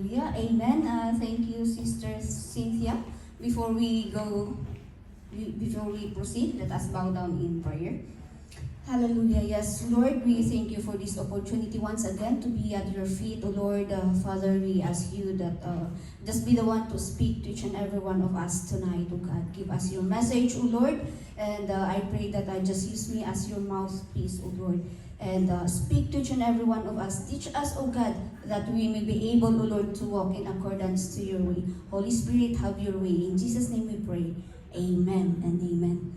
Hallelujah. Amen. Thank you, Sister Cynthia. Before we proceed, let us bow down in prayer. Hallelujah. Yes, Lord, we thank you for this opportunity once again to be at your feet. Oh Lord, Father, we ask you that just be the one to speak to each and every one of us tonight, oh God. Give us your message, oh Lord. And I pray that I just use me as your mouthpiece, oh Lord. And speak to each and every one of us. Teach us, oh God, that we may be able, oh Lord, to walk in accordance to your way. Holy Spirit, have your way. In Jesus' name we pray. Amen and amen.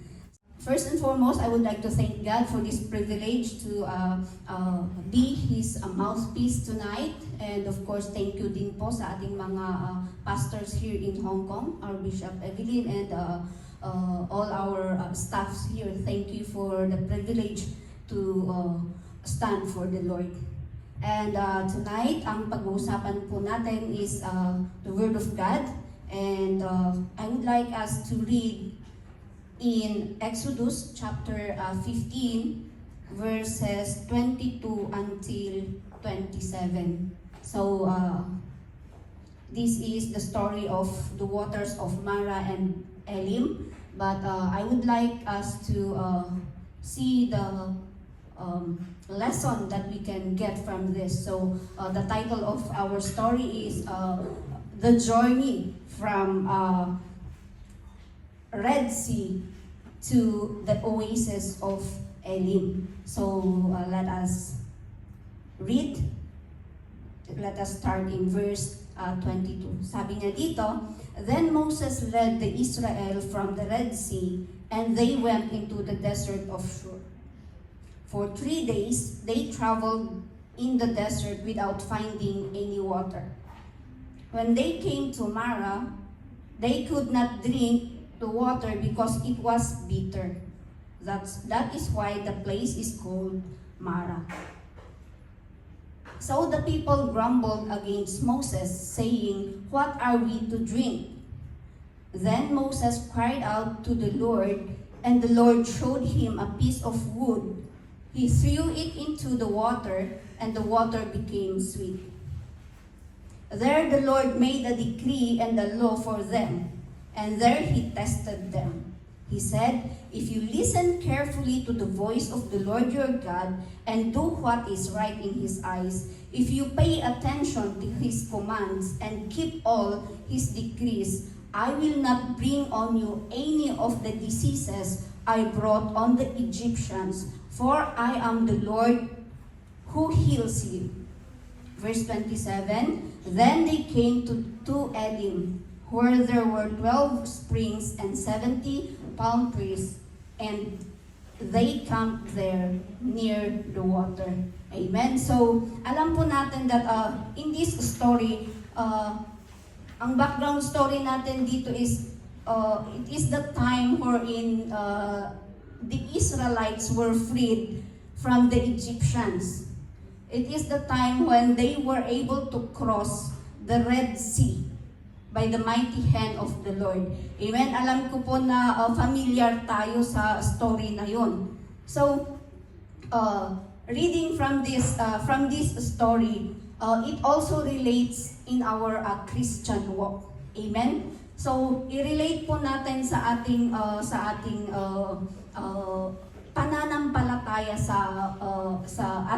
First and foremost, I would like to thank God for this privilege to be His mouthpiece tonight. And of course, thank you din po sa ating mga pastors here in Hong Kong, our Bishop Evelyn and all our staffs here. Thank you for the privilege to stand for the Lord. And tonight, ang pag-uusapan po natin is the Word of God. And I would like us to read in Exodus chapter 15, verses 22 until 27. So, this is the story of the waters of Mara and Elim. But I would like us to see the lesson that we can get from this. So, the title of our story is The Journey from Red Sea to the oasis of Elim. So let us read. Let us start in verse 22. Sabi niya dito, Then Moses led the Israel from the Red Sea, and they went into the desert of Shur. For 3 days, they traveled in the desert without finding any water. When they came to Mara, they could not drink the water because it was bitter. That is why the place is called Mara. So the people grumbled against Moses, saying, What are we to drink? Then Moses cried out to the Lord, and the Lord showed him a piece of wood. He threw it into the water, and the water became sweet. There the Lord made a decree and a law for them, and there he tested them. He said, If you listen carefully to the voice of the Lord your God and do what is right in his eyes, if you pay attention to his commands and keep all his decrees, I will not bring on you any of the diseases I brought on the Egyptians, for I am the Lord who heals you. Verse 27, Then they came to Elim, where there were 12 springs and 70 palm trees, and they camped there near the water. Amen. So, alam po natin that in this story, ang background story natin dito is, it is the time wherein the Israelites were freed from the Egyptians. It is the time when they were able to cross the Red Sea by the mighty hand of the Lord. Amen? Alam ko po na familiar tayo sa story na yon. So, reading from this story, it also relates in our Christian walk. Amen? So, i-relate po natin sa ating pananampalataya sa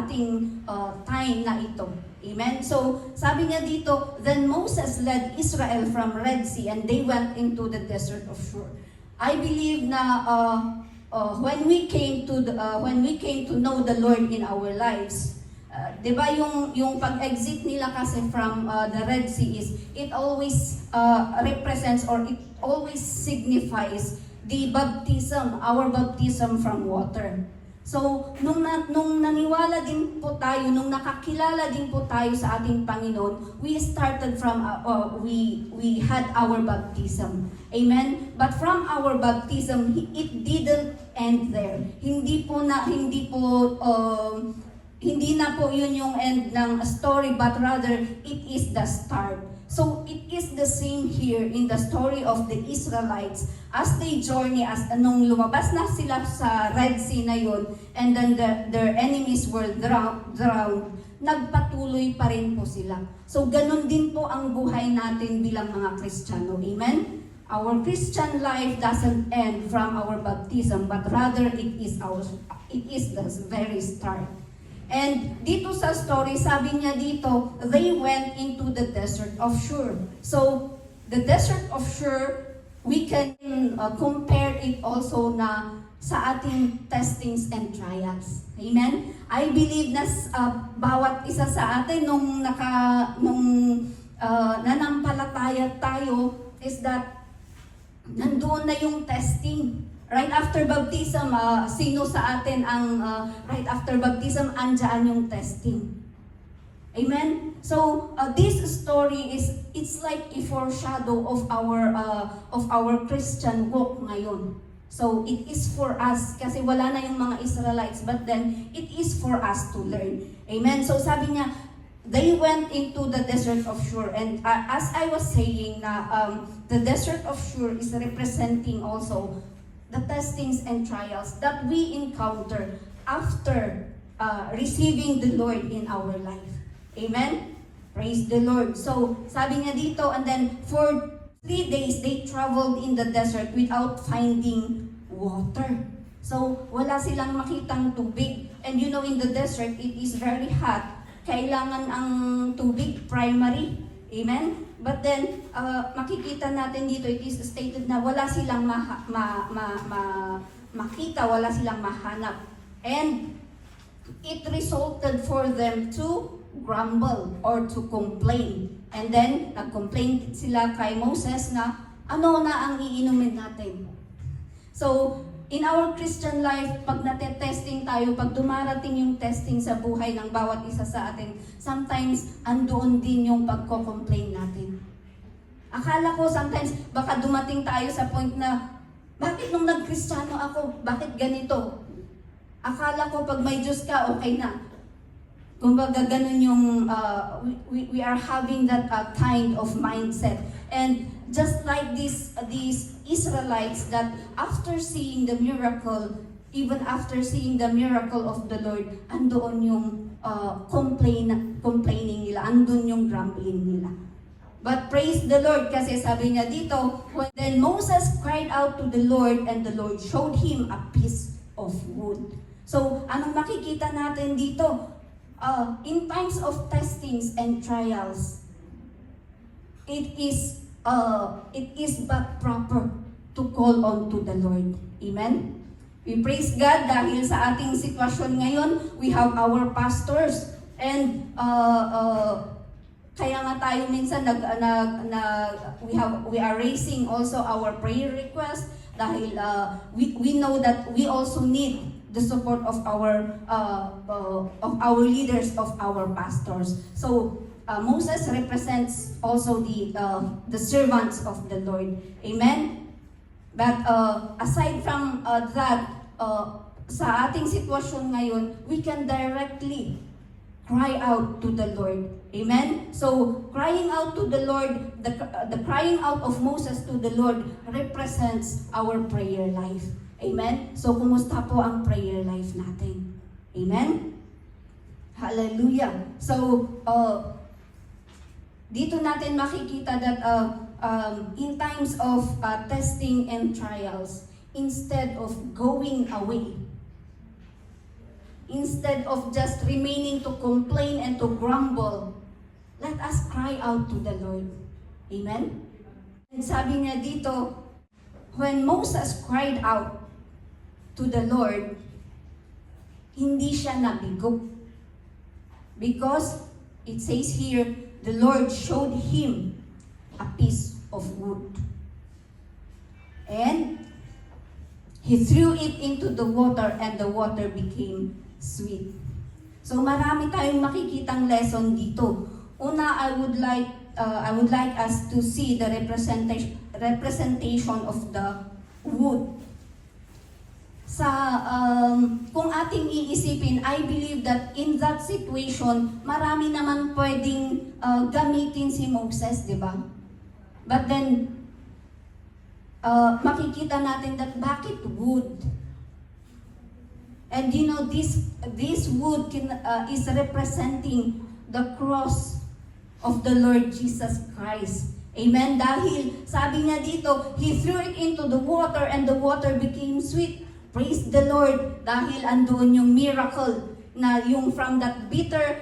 ating time na ito. Amen? So, sabi niya dito, Then Moses led Israel from Red Sea and they went into the desert of Shur. I believe na when we came to know the Lord in our lives, 'di ba yung pag-exit nila kasi from the Red Sea is it always represents or it always signifies the baptism, our baptism from water. So, nung naniwala din po tayo, nung nakakilala din po tayo sa ating Panginoon, we started from, we had our baptism. Amen? But from our baptism, it didn't end there. Hindi na po yun yung end ng story, but rather, it is the start. So, it is the same here in the story of the Israelites as they journey, as nung lumabas na sila sa Red Sea na yun, and then their enemies were drowned, nagpatuloy pa rin po sila. So ganun din po ang buhay natin bilang mga Kristiyano. Amen? Our Christian life doesn't end from our baptism, but rather it is the very start. And dito sa story, sabi niya dito, they went into the desert of Shur. So, the desert of Shur, we can compare it also na sa ating testings and trials. Amen? I believe na bawat isa sa atin nung nanampalataya tayo is that nandoon na yung testing. Right after baptism, sino sa atin ang right after baptism, andyan yung testing. Amen? So, this story it's like a foreshadow of our Christian walk ngayon. So, it is for us, kasi wala na yung mga Israelites, but then, it is for us to learn. Amen? So, sabi niya, they went into the desert of Shur, and as I was saying na the desert of Shur is representing also the testings and trials that we encounter after receiving the Lord in our life. Amen? Praise the Lord. So, sabi niya dito, and then for 3 days they traveled in the desert without finding water. So, wala silang makitang tubig. And you know, in the desert, it is very hot. Kailangan ang tubig primary. Amen? But then, makikita natin dito, it is stated na wala silang makita, wala silang mahanap. And it resulted for them to grumble or to complain. And then, nag-complain sila kay Moses na, ano na ang iinumin natin? So, in our Christian life, pag natetesting tayo, pag dumarating yung testing sa buhay ng bawat isa sa atin, sometimes andoon din yung pagko-complain natin. Akala ko sometimes baka dumating tayo sa point na, bakit nung nag-Kristiyano ako, bakit ganito? Akala ko pag may Diyos ka, okay na. Kumbaga ganun yung, we are having that kind of mindset. And just like these Israelites that after seeing the miracle, even after seeing the miracle of the Lord, andoon yung complaining nila, andun yung grumbling nila. But praise the Lord, kasi sabi niya dito, then Moses cried out to the Lord, and the Lord showed him a piece of wood. So, anong makikita natin dito? In times of testings and trials, it is but proper to call on to the Lord. Amen? We praise God dahil sa ating sitwasyon ngayon, we have our pastors, and kaya nga tayo minsan we are raising also our prayer request dahil we know that we also need the support of our leaders, of our pastors. So Moses represents also the servants of the Lord. Amen? But aside from that, sa ating sitwasyon ngayon, we can directly cry out to the Lord. Amen? So, crying out to the Lord, the crying out of Moses to the Lord represents our prayer life. Amen? So, kumusta po ang prayer life natin? Amen? Hallelujah. So, dito natin makikita that in times of testing and trials, instead of going away, instead of just remaining to complain and to grumble, let us cry out to the Lord. Amen? And sabi niya dito, when Moses cried out to the Lord, hindi siya nabigo. Because it says here, the Lord showed him a piece of wood. And he threw it into the water, and the water became sweet. So marami tayong makikitang lesson dito. Una, I would like us to see the representation of the wood. Sa kung ating iisipin, I believe that in that situation, marami naman pwedeng gamitin si Moses, di ba? But then, makikita natin that bakit wood? And you know, this wood is representing the cross of the Lord Jesus Christ. Amen? Dahil, sabi niya dito, He threw it into the water and the water became sweet. Praise the Lord. Dahil andoon yung miracle na yung from that bitter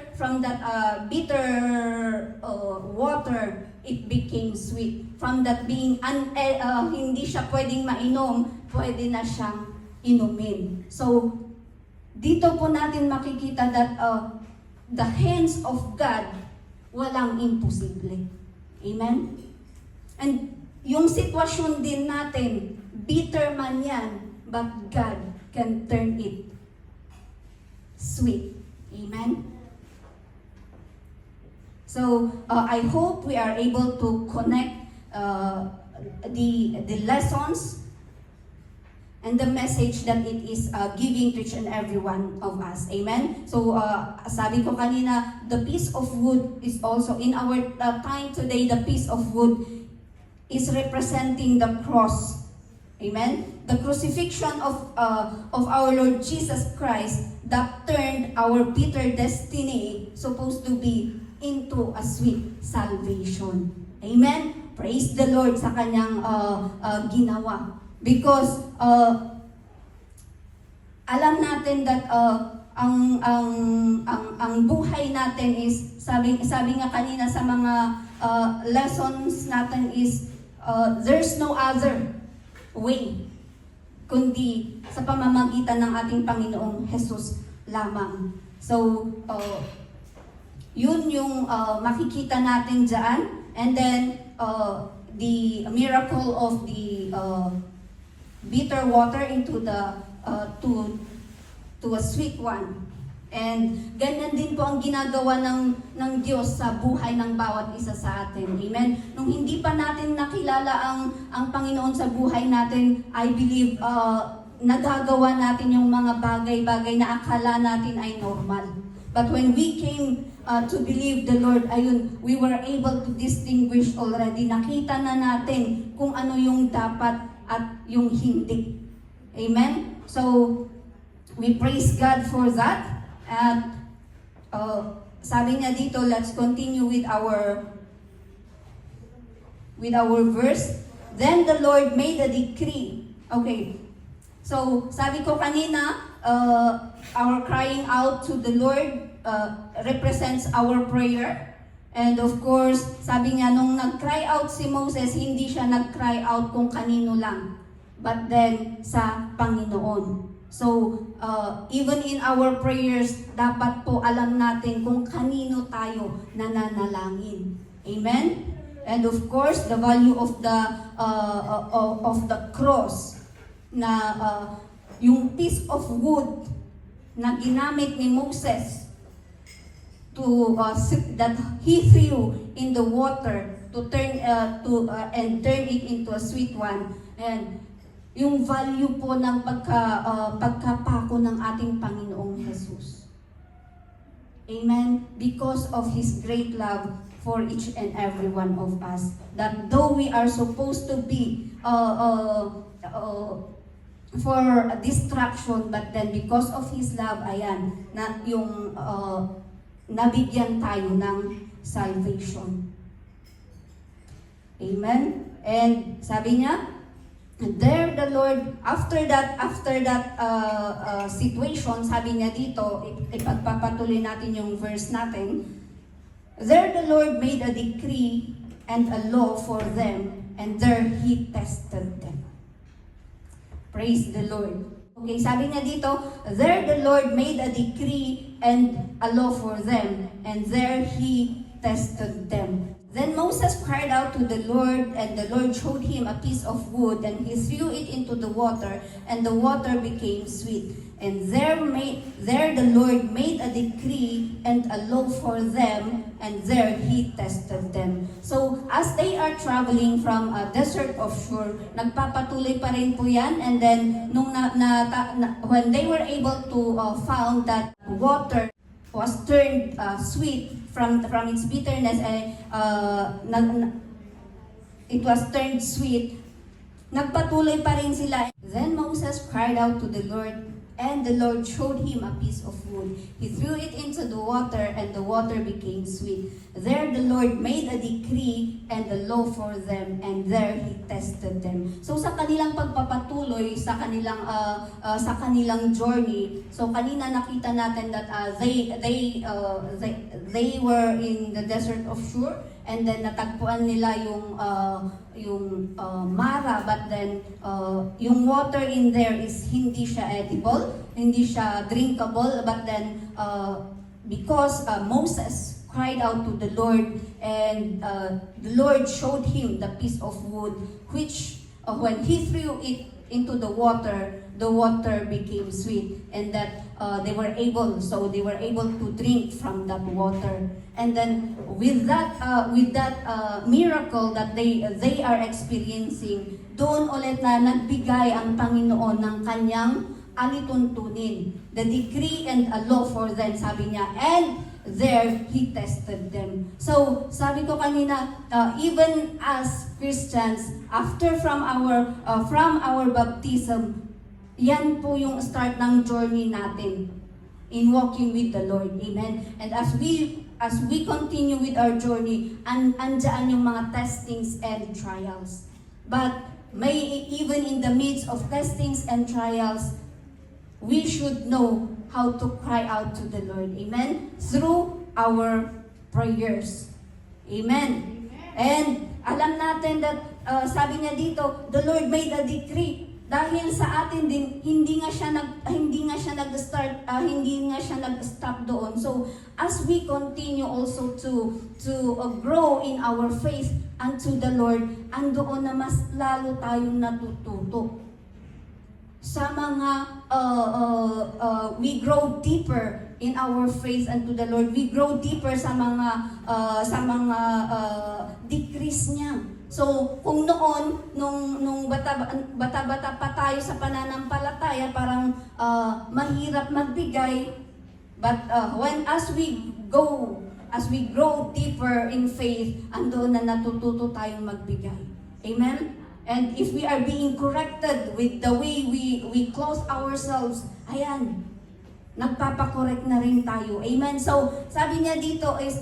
water, it became sweet. From that being, hindi siya pwedeng mainom, pwede na siyang inumin. So, dito po natin makikita that the hands of God, walang imposible. Amen? And yung sitwasyon din natin, bitter man yan, but God can turn it sweet. Amen? So, I hope we are able to connect the lessons and the message that it is giving to each and every one of us. Amen? So, sabi ko kanina, the piece of wood is also, in our time today, the piece of wood is representing the cross. Amen? The crucifixion of our Lord Jesus Christ that turned our bitter destiny, supposed to be, into a sweet salvation. Amen? Praise the Lord sa kanyang ginawa. Because alam natin that ang buhay natin is, sabi nga kanina sa mga lessons natin is there's no other way kundi sa pamamagitan ng ating Panginoong Jesus lamang. So yun yung makikita natin dyan. And then the miracle of the bitter water into the to a sweet one. And ganyan din po ang ginagawa ng Diyos sa buhay ng bawat isa sa atin. Amen? Nung hindi pa natin nakilala ang Panginoon sa buhay natin, I believe nagagawa natin yung mga bagay-bagay na akala natin ay normal. But when we came to believe the Lord, ayun, we were able to distinguish already. Nakita na natin kung ano yung dapat at yung hindi. Amen? So, we praise God for that. At sabi niya dito, let's continue with our verse. Then the Lord made a decree. Okay. So, sabi ko kanina, our crying out to the Lord represents our prayer. And of course, sabi niya, nung nag-cry out si Moses, hindi siya nag-cry out kung kanino lang, but then sa Panginoon. So, even in our prayers, dapat po alam natin kung kanino tayo nananalangin. Amen? And of course, the value of the cross, na yung piece of wood na ginamit ni Moses that he threw in the water to turn and turn it into a sweet one. And yung value po ng pagkapako ng ating Panginoong Jesus. Amen? Because of His great love for each and every one of us. That though we are supposed to be for a distraction, but then because of His love, ayan, na yung nabigyan tayo ng salvation. Amen? And sabi niya, there the Lord, after that situation, sabi niya dito, ipagpapatuloy natin yung verse natin, there the Lord made a decree and a law for them, and there He tested them. Praise the Lord. Okay, sabi niya dito, there the Lord made a decree and a law for them, and there He tested them. Then Moses cried out to the Lord, and the Lord showed him a piece of wood, and he threw it into the water, and the water became sweet. And there the Lord made a decree and a law for them, and there He tested them. So, as they are traveling from a desert of Shur, nagpapatuloy pa rin po yan, and then when they were able to found that water was turned sweet from its bitterness, it was turned sweet, nagpatuloy pa rin sila. Then Moses cried out to the Lord, and the Lord showed him a piece of wood. He threw it into the water, and the water became sweet. There the Lord made a decree and a law for them, and there He tested them. So sa kanilang pagpapatuloy, sa kanilang journey, so kanina nakita natin that they were in the desert of Shur, and then natagpuan nila yung Mara, but then yung water in there is hindi siya edible, hindi siya drinkable, but then because Moses cried out to the Lord, and the Lord showed him the piece of wood, which when he threw it into the water became sweet, and that they were able to drink from that water. And then with that miracle that they are experiencing, doon ulit na nagbigay ang Panginoon ng kanyang alituntunin, the decree and a law for them, sabi niya, and there He tested them. So sabi ko kanina, even as Christians, after from our baptism, yan po yung start ng journey natin in walking with the Lord. Amen. And as we continue with our journey, andyan yung mga testings and trials. But even in the midst of testings and trials, we should know how to cry out to the Lord. Amen? Through our prayers. Amen? And alam natin that, sabi niya dito, the Lord made a decree. Dahil sa atin din, hindi nga siya nag-stop doon. So, as we continue also to grow in our faith unto the Lord, andoon na mas lalo tayong natututo. Sa mga we grow deeper in our faith unto the Lord. We grow deeper sa mga decrees niya. So, kung noon, nung bata-bata pa tayo sa pananampalataya, parang mahirap magbigay. But as we grow deeper in faith, andoon na natututo tayong magbigay. Amen? And if we are being corrected with the way we clothe ourselves, ayan, nagpapakorek na rin tayo. Amen? So, sabi niya dito is,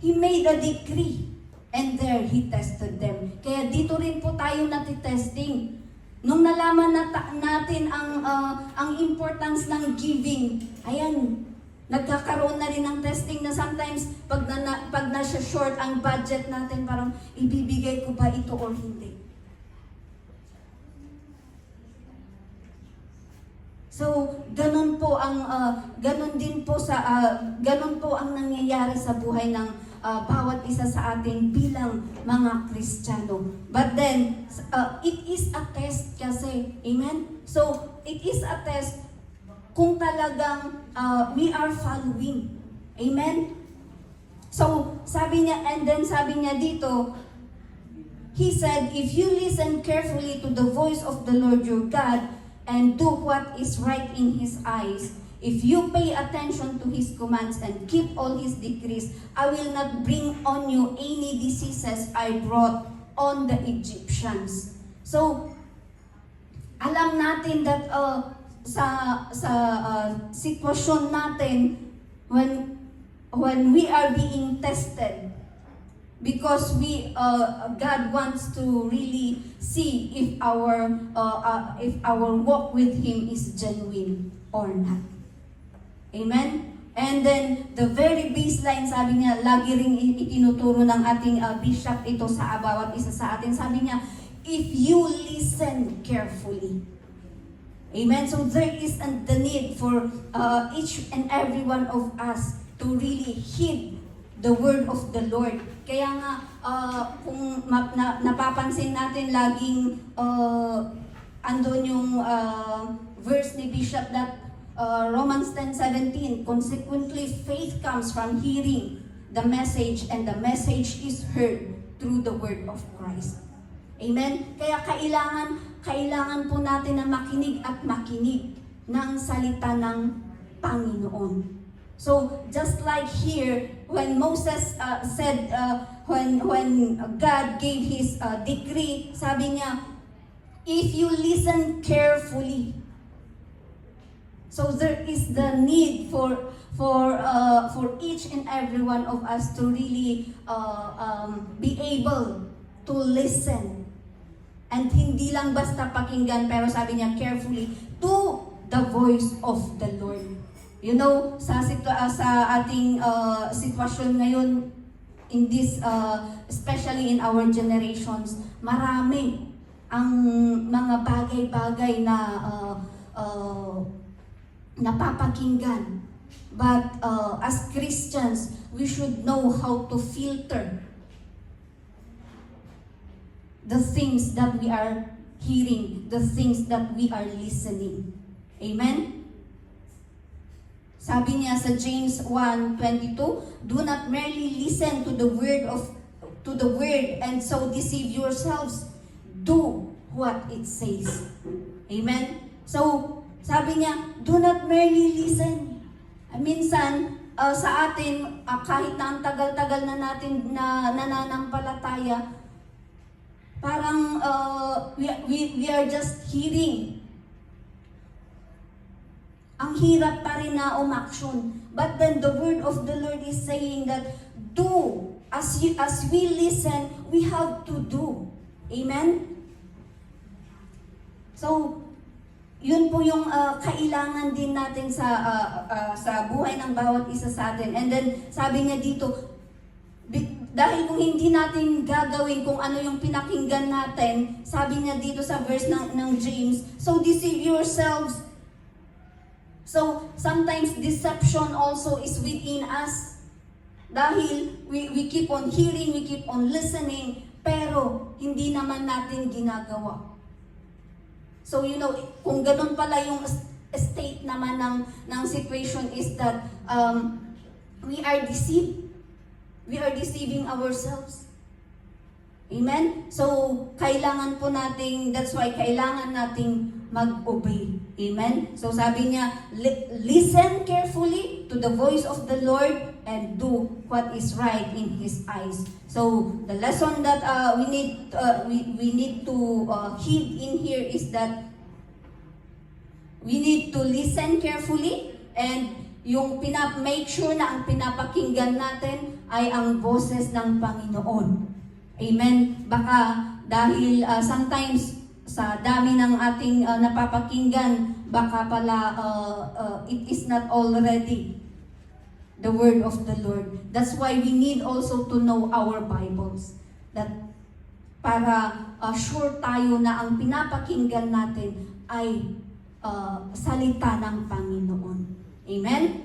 He made a decree, and there He tested them. Kaya dito rin po tayo natitesting. Nung nalaman natin ang importance ng giving, ayan, nagkakaroon na rin ng testing na sometimes pag nasa short ang budget natin, parang ibibigay ko ba ito or hindi? So, ganun din po ang nangyayari sa buhay ng bawat isa sa atin bilang mga Kristiyano. But then, it is a test kasi. Amen? So, it is a test kung talagang we are following. Amen? So, sabi niya dito, He said, if you listen carefully to the voice of the Lord your God and do what is right in His eyes, if you pay attention to His commands and keep all His decrees, I will not bring on you any diseases I brought on the Egyptians. So, alam natin that sa sitwasyon natin, when we are being tested, because God wants to really see if our walk with Him is genuine or not. Amen? And then, the very baseline, sabi niya, lagi ring itinuturo ng ating bishop ito sa bawat isa sa atin. Sabi niya, if you listen carefully. Amen? So, there is the need for each and every one of us to really heed the word of the Lord. Kaya nga, kung napapansin natin, laging andun yung verse ni Bishop that Romans 10:17, consequently, faith comes from hearing the message, and the message is heard through the word of Christ. Amen? Kaya kailangan po natin na makinig at makinig ng salita ng Panginoon. So just like here, when Moses said, when God gave his decree, sabi niya, if you listen carefully. So there is the need for each and every one of us to really be able to listen. And hindi lang basta pakinggan, pero sabi niya carefully to the voice of the Lord. You know, sa ating sitwasyon ngayon, in this, especially in our generations, marami ang mga bagay-bagay na napapakinggan. But as Christians, we should know how to filter the things that we are hearing, the things that we are listening. Amen? Sabi niya sa James 1:22, do not merely listen to the word and so deceive yourselves. Do what it says. Amen? So, sabi niya, do not merely listen. Minsan, sa atin, kahit na ang tagal-tagal na natin na nananampalataya, parang we are just hearing. Ang hirap pa rin na umaksyon. But then the word of the Lord is saying that do. As we listen, we have to do. Amen? So, yun po yung kailangan din natin sa buhay ng bawat isa sa atin. And then, sabi niya dito, dahil kung hindi natin gagawin kung ano yung pinakinggan natin, sabi niya dito sa verse ng James, so deceive yourselves. So, sometimes deception also is within us. Dahil we keep on hearing, we keep on listening, pero hindi naman natin ginagawa. So, you know, kung ganun pala yung state naman ng situation is that we are deceived. We are deceiving ourselves. Amen? So, kailangan po nating, that's why kailangan nating mag-obey. Amen? So, sabi niya, listen carefully to the voice of the Lord and do what is right in His eyes. So, the lesson that we need to heed in here is that we need to listen carefully and yung make sure na ang pinapakinggan natin ay ang boses ng Panginoon. Amen? Baka dahil sometimes sa dami ng ating napapakinggan, baka pala it is not already the word of the Lord. That's why we need also to know our Bibles. That para sure tayo na ang pinapakinggan natin ay salita ng Panginoon. Amen?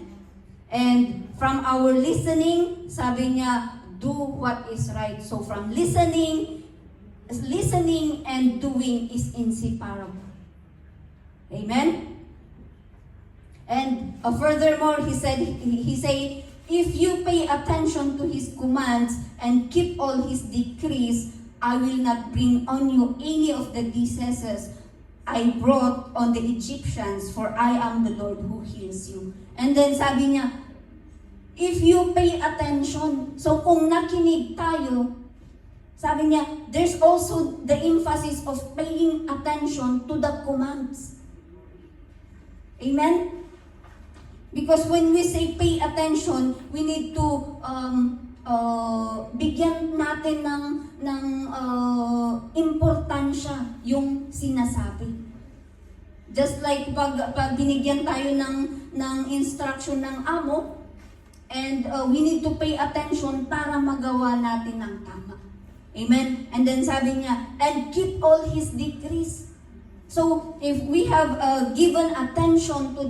And from our listening, sabi niya, do what is right. So from listening and doing is inseparable. Amen? And furthermore, he said, if you pay attention to His commands and keep all His decrees, I will not bring on you any of the diseases I brought on the Egyptians, for I am the Lord who heals you. And then sabi niya, if you pay attention, so kung nakinig tayo, sabi niya, there's also the emphasis of paying attention to the commands. Amen? Because when we say pay attention, we need to bigyan natin ng importansya yung sinasabi. Just like pag binigyan tayo ng instruction ng amo, and we need to pay attention para magawa natin ng tama. Amen? And then sabi niya, and keep all His decrees. So, if we have given attention to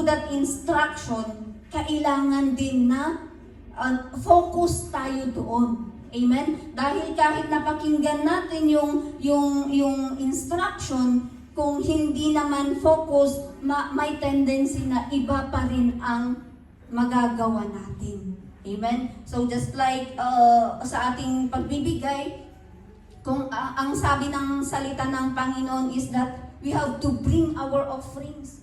that instruction, kailangan din na focus tayo doon. Amen? Dahil kahit napakinggan natin yung instruction, kung hindi naman focus, may tendency na iba pa rin ang magagawa natin. Amen? So just like sa ating pagbibigay, kung ang sabi ng salita ng Panginoon is that we have to bring our offerings.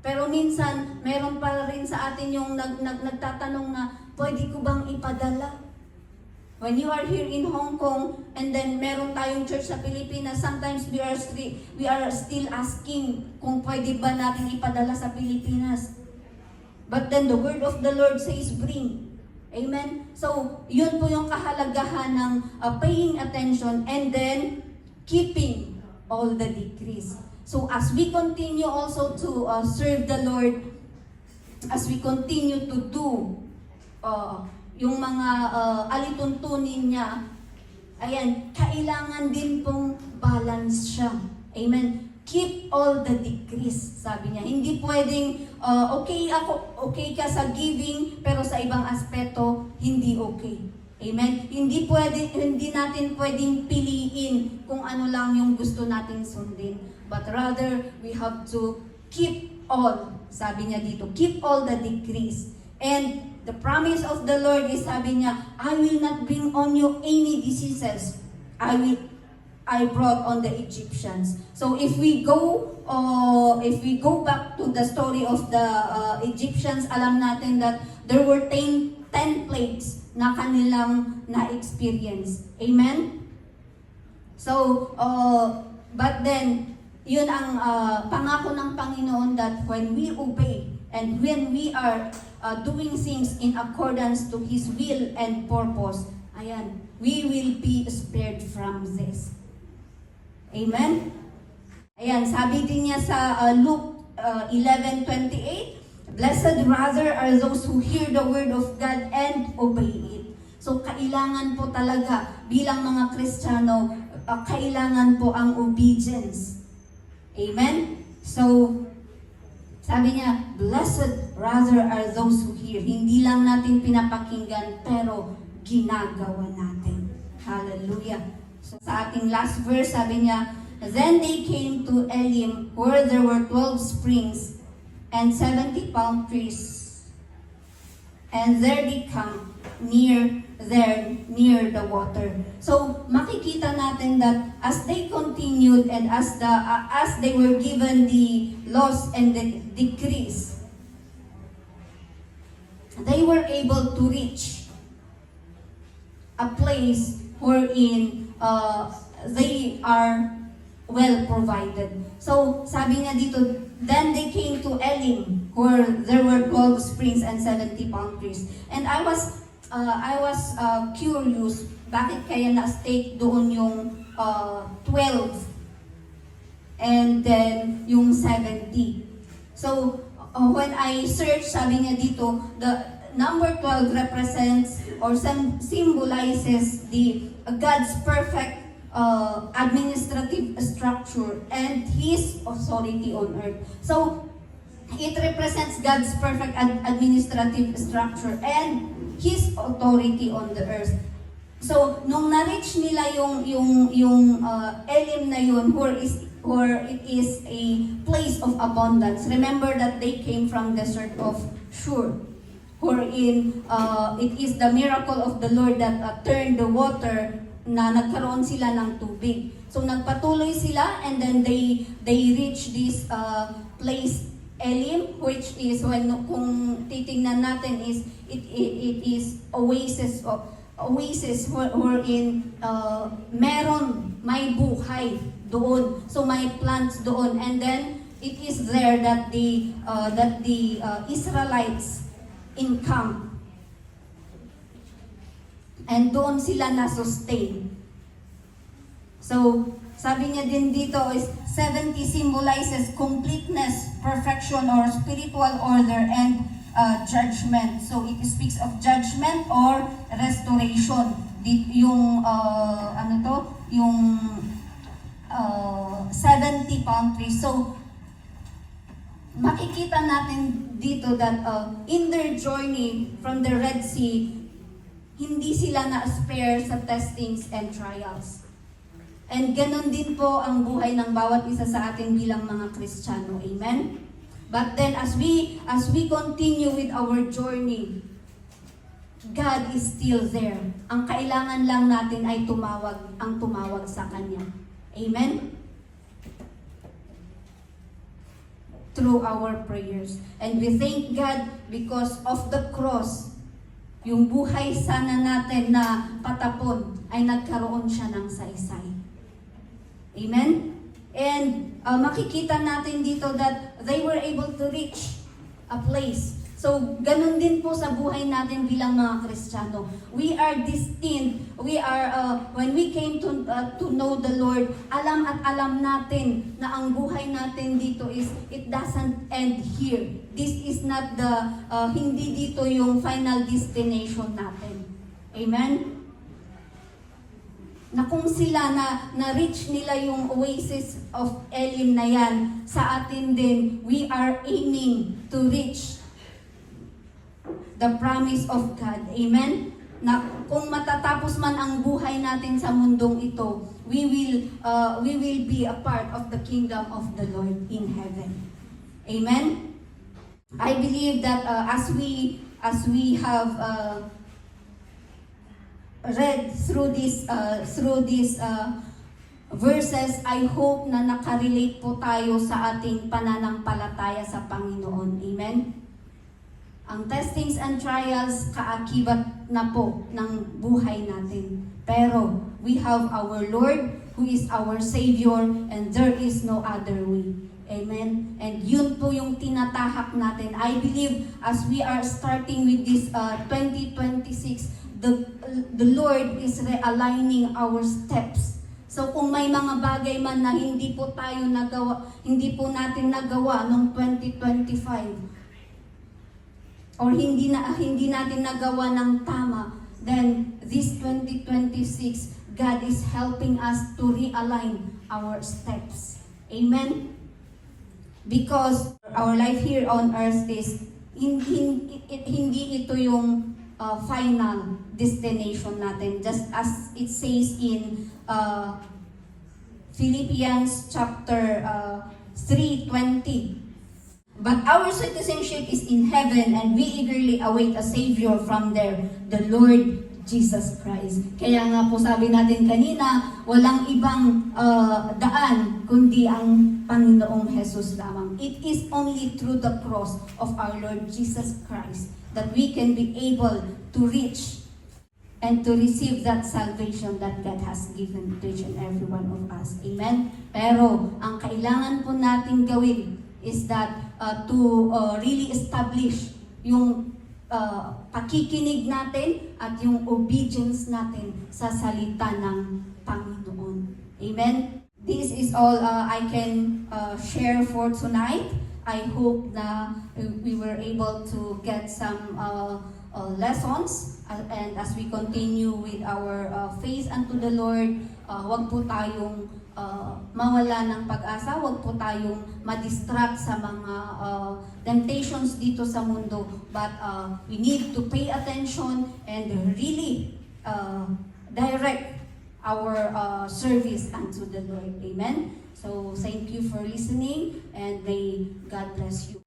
Pero minsan, meron pa rin sa atin yung nagtatanong na, pwede ko bang ipadala? When you are here in Hong Kong, and then meron tayong church sa Pilipinas, sometimes we are still asking kung pwede ba natin ipadala sa Pilipinas. But then the word of the Lord says, bring. Amen? So, yun po yung kahalagahan ng paying attention and then keeping all the decrees. So, as we continue also to serve the Lord, as we continue to do yung mga alituntunin niya, ayan, kailangan din pong balance siya. Amen? Keep all the decrees, sabi niya. Hindi pwedeng, okay ka sa giving, pero sa ibang aspeto, hindi okay. Amen? Hindi natin pwedeng piliin kung ano lang yung gusto natin sundin. But rather, we have to keep all, sabi niya dito, keep all the decrees. And the promise of the Lord is, sabi niya, I will not bring on you any diseases. I brought on the Egyptians. So if we go back to the story of the Egyptians, alam natin that there were 10 plagues na kanilang na-experience. Amen? So, but then, yun ang pangako ng Panginoon that when we obey and when we are doing things in accordance to His will and purpose, ayan, we will be spared from this. Amen? Ayan, sabi din niya sa Luke 11:28, blessed rather are those who hear the word of God and obey it. So, kailangan po talaga bilang mga Kristiyano, kailangan po ang obedience. Amen? So, sabi niya, blessed rather are those who hear. Hindi lang natin pinapakinggan, pero ginagawa natin. Hallelujah. So, sa ating last verse, sabi niya, then they came to Elim, where there were 12 springs and 70 palm trees. And there they come near the water. So makikita natin that as they continued and as they were given the laws and the decrees, they were able to reach a place wherein they are well provided. So sabi niya dito, then they came to Elim, where there were 12 springs and 70 palm trees. And I was curious, bakit kaya na-state doon yung 12 and then yung 70. So, when I searched, sabi niya dito, the number 12 represents or symbolizes the God's perfect administrative structure and His authority on earth. So, it represents God's perfect administrative structure and His authority on the earth. So, nung na-reach nila yung Elim na yun, where it is a place of abundance. Remember that they came from desert of Shur, wherein it is the miracle of the Lord that turned the water na nagkaroon sila ng tubig. So, nagpatuloy sila and then they reach this place Elim, which is kung titingnan natin it is oasis wherein may buhay doon. So may plants doon, and then it is there that the Israelites encamp. And doon sila na-sustain. So, sabi niya din dito is 70 symbolizes completeness, perfection, or spiritual order and judgment. So, it speaks of judgment or restoration. Yung 70 palm trees. So, makikita natin dito that in their journey from the Red Sea, hindi sila na-spare sa testings and trials. And ganon din po ang buhay ng bawat isa sa atin bilang mga Kristiyano. Amen? But then as we continue with our journey, God is still there. Ang kailangan lang natin ay tumawag sa Kanya. Amen? through our prayers. And we thank God because of the cross, yung buhay sana natin na patapon ay nagkaroon siya ng saysay. Amen? And makikita natin dito that they were able to reach a place. So, ganun din po sa buhay natin bilang mga Kristiyano. We are destined, when we came to know the Lord, alam at alam natin na ang buhay natin dito is, it doesn't end here. This is not hindi dito yung final destination natin. Amen? Na kung sila na-reach nila yung oasis of Elim na yan, sa atin din, we are aiming to reach the promise of God. Amen? Na kung matatapos man ang buhay natin sa mundong ito, we will be a part of the kingdom of the Lord in heaven. Amen? I believe that as we have read through these verses, I hope na nakarelate po tayo sa ating pananampalataya sa Panginoon. Amen? Ang testings and trials, kaakibat na po ng buhay natin. Pero we have our Lord who is our Savior and there is no other way. Amen? And yun po yung tinatahak natin. I believe as we are starting with this 2026, the Lord is realigning our steps. So kung may mga bagay man na hindi po natin nagawa noong 2025, or hindi natin nagawa ng tama, then this 2026, God is helping us to realign our steps. Amen? Because our life here on earth is, hindi ito yung final destination natin. Just as it says in Philippians chapter 3:20. But our citizenship is in heaven and we eagerly await a Savior from there, the Lord Jesus Christ. Kaya nga po sabi natin kanina, walang ibang daan kundi ang Panginoong Jesus lamang. It is only through the cross of our Lord Jesus Christ that we can be able to reach and to receive that salvation that God has given to each and every one of us. Amen? Pero ang kailangan po natin gawin is that to really establish yung pakikinig natin at yung obedience natin sa salita ng Panginoon. Amen? This is all I can share for tonight. I hope na we were able to get some lessons, and as we continue with our faith unto the Lord, wag po tayong mawala ng pag-asa, wag po tayong ma-distract sa mga temptations dito sa mundo, but we need to pay attention and really direct our service unto the Lord. Amen? So, thank you for listening and may God bless you.